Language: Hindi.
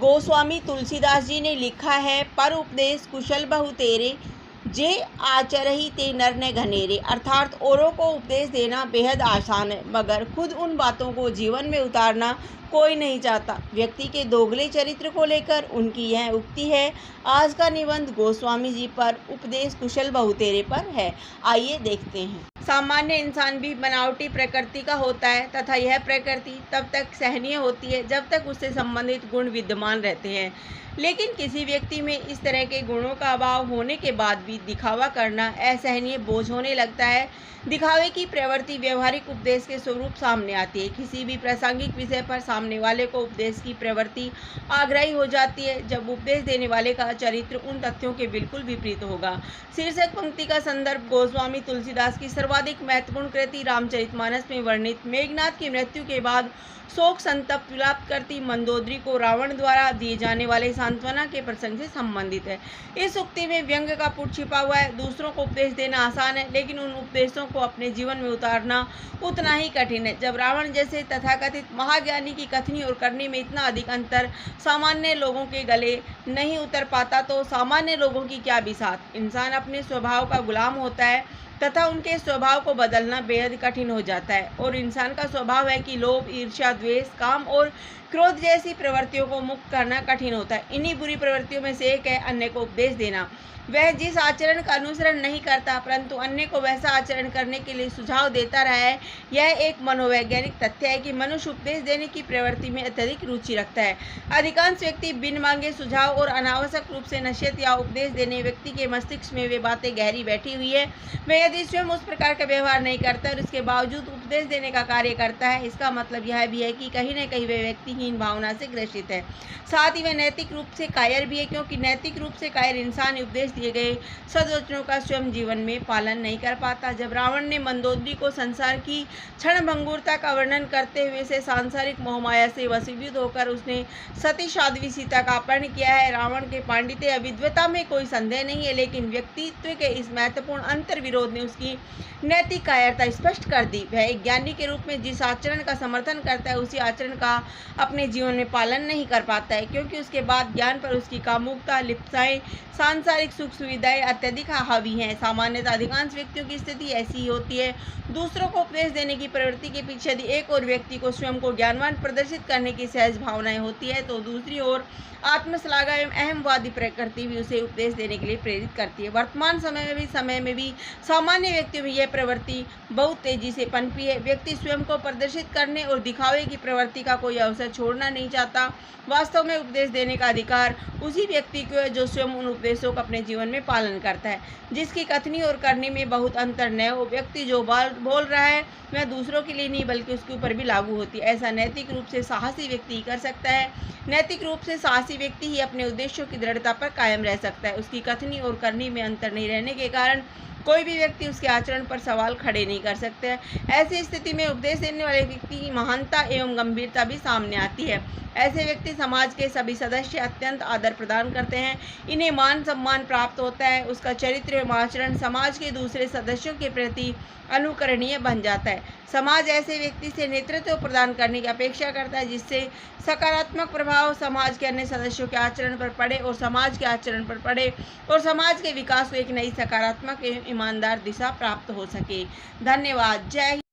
गोस्वामी तुलसीदास जी ने लिखा है, पर उपदेश कुशल बहु तेरे, जे आचरहि ते नर ने घनेरे। अर्थात औरों को उपदेश देना बेहद आसान है, मगर खुद उन बातों को जीवन में उतारना कोई नहीं चाहता। व्यक्ति के दोगले चरित्र को लेकर उनकी यह उक्ति है। आज का निबंध गोस्वामी जी पर उपदेश कुशल बहु तेरे पर है। आइए देखते हैं। सामान्य इंसान भी बनावटी प्रकृति का होता है तथा यह प्रकृति तब तक सहनीय होती है जब तक उससे संबंधित गुण विद्यमान रहते हैं। लेकिन किसी व्यक्ति में इस तरह के गुणों का अभाव होने के बाद भी दिखावा करना असहनीय बोझ होने लगता है। दिखावे की प्रवृत्ति व्यवहारिक उपदेश के स्वरूप सामने आती है। किसी भी प्रासंगिक विषय पर सामने वाले को उपदेश की प्रवृत्ति आग्रही हो जाती है जब उपदेश देने वाले का चरित्र उन तथ्यों के बिल्कुल विपरीत होगा। शीर्षक पंक्ति का संदर्भ गोस्वामी तुलसीदास की सर्वाधिक महत्वपूर्ण कृति रामचरितमानस में वर्णित मेघनाद की मृत्यु के बाद शोक संतप्त विलाप करती मंदोदरी को रावण द्वारा दिए जाने वाले सांत्वना के प्रसंग से संबंधित है। इस उक्ति में व्यंग का पुट छिपा हुआ है। दूसरों को उपदेश देना आसान है, लेकिन उन उपदेशों को अपने जीवन में उतारना उतना ही कठिन है। जब रावण जैसे तथाकथित महाज्ञानी की कथनी और करनी में इतना अधिक अंतर सामान्य लोगों के गले नहीं उतर पाता, तो सामान्य लोगों की क्या बिसात। इंसान अपने स्वभाव का गुलाम होता है तथा उनके स्वभाव को बदलना बेहद कठिन हो जाता है। और इंसान का स्वभाव है कि लोभ, ईर्ष्या, द्वेष, काम और क्रोध जैसी प्रवृत्तियों को मुक्त करना कठिन होता है। इन्हीं बुरी प्रवृत्तियों में से एक है अन्य को उपदेश देना। वह जिस आचरण का अनुसरण नहीं करता परंतु अन्य को वैसा आचरण करने के लिए सुझाव देता रहा है, यह एक मनोवैज्ञानिक तथ्य है कि मनुष्य उपदेश देने की प्रवृत्ति में अत्यधिक रुचि रखता है। अधिकांश व्यक्ति बिन मांगे सुझाव और अनावश्यक रूप से नसीहत या उपदेश देने व्यक्ति के मस्तिष्क में वे बातें गहरी बैठी हुई है। वह यदि स्वयं उस प्रकार का व्यवहार नहीं करता और इसके बावजूद उपदेश देने का कार्य करता है, इसका मतलब यह भी है कि कहीं न कहीं वह व्यक्तिहीन भावना से ग्रसित है। साथ ही वह नैतिक रूप से कायर भी है, क्योंकि नैतिक रूप से कायर इंसान उपदेश दिए गए सद्वचनों का स्वयं जीवन में पालन नहीं कर पाता। जब रावण ने मंदोदरी को संसार की क्षणभंगुरता का वर्णन करते हुए से सांसारिक मोहमाया से वशीभूत होकर उसने सती साध्वी सीता का अपहरण किया है। रावण के पांडित्य या विद्वता में कोई संदेह नहीं है, लेकिन व्यक्तित्व के इस महत्वपूर्ण अंतर विरोध ने उसकी नैतिक कायरता स्पष्ट कर दी। वह एक ज्ञानी के रूप में जिस आचरण का समर्थन करता है, उसी आचरण का अपने जीवन में पालन नहीं कर पाता है, क्योंकि उसके बाद ज्ञान पर उसकी कामुकता, लिप्साएं, सांसारिक सुख सुविधाएं अत्यधिक हावी हैं। सामान्यतः अधिकांश व्यक्तियों की स्थिति ऐसी ही होती है। दूसरों को उपदेश देने की प्रवृत्ति के पीछे यदि एक और व्यक्ति को स्वयं को ज्ञानवान प्रदर्शित करने की सहज भावनाएं होती है, तो दूसरी ओर आत्मश्लाघा एवं अहमवादी प्रकृति भी उसे उपदेश देने के लिए प्रेरित करती है। वर्तमान समय में भी सामान्य व्यक्तियों में यह प्रवृत्ति बहुत तेजी से पनपी है। व्यक्ति स्वयं को प्रदर्शित करने और दिखावे की प्रवृत्ति का कोई अवसर छोड़ना नहीं चाहता। वास्तव में उपदेश देने का अधिकार उसी व्यक्ति को है जो स्वयं उन उपदेशों का अपने जीवन में पालन करता है, जिसकी कथनी और करनी में बहुत अंतर न हो। व्यक्ति जो बोल रहा है वह दूसरों के लिए नहीं बल्कि उसके ऊपर भी लागू होती है। ऐसा नैतिक रूप से साहसी व्यक्ति ही कर सकता है। नैतिक रूप से साहसी व्यक्ति ही अपने उद्देश्यों की दृढ़ता पर कायम रह सकता है। उसकी कथनी और करनी में अंतर नहीं रहने के कारण कोई भी व्यक्ति उसके आचरण पर सवाल खड़े नहीं कर सकते हैं। ऐसी स्थिति में उपदेश देने वाले व्यक्ति की महानता एवं गंभीरता भी सामने आती है। ऐसे व्यक्ति समाज के सभी सदस्य अत्यंत आदर प्रदान करते हैं। इन्हें मान सम्मान प्राप्त होता है। उसका चरित्र एवं आचरण समाज के दूसरे सदस्यों के प्रति अनुकरणीय बन जाता है। समाज ऐसे व्यक्ति से नेतृत्व प्रदान करने की अपेक्षा करता है जिससे सकारात्मक प्रभाव समाज के अन्य सदस्यों के आचरण पर पड़े और समाज के आचरण पर पड़े और समाज के विकास को एक नई सकारात्मक एवं ईमानदार दिशा प्राप्त हो सके। धन्यवाद। जय हिंद।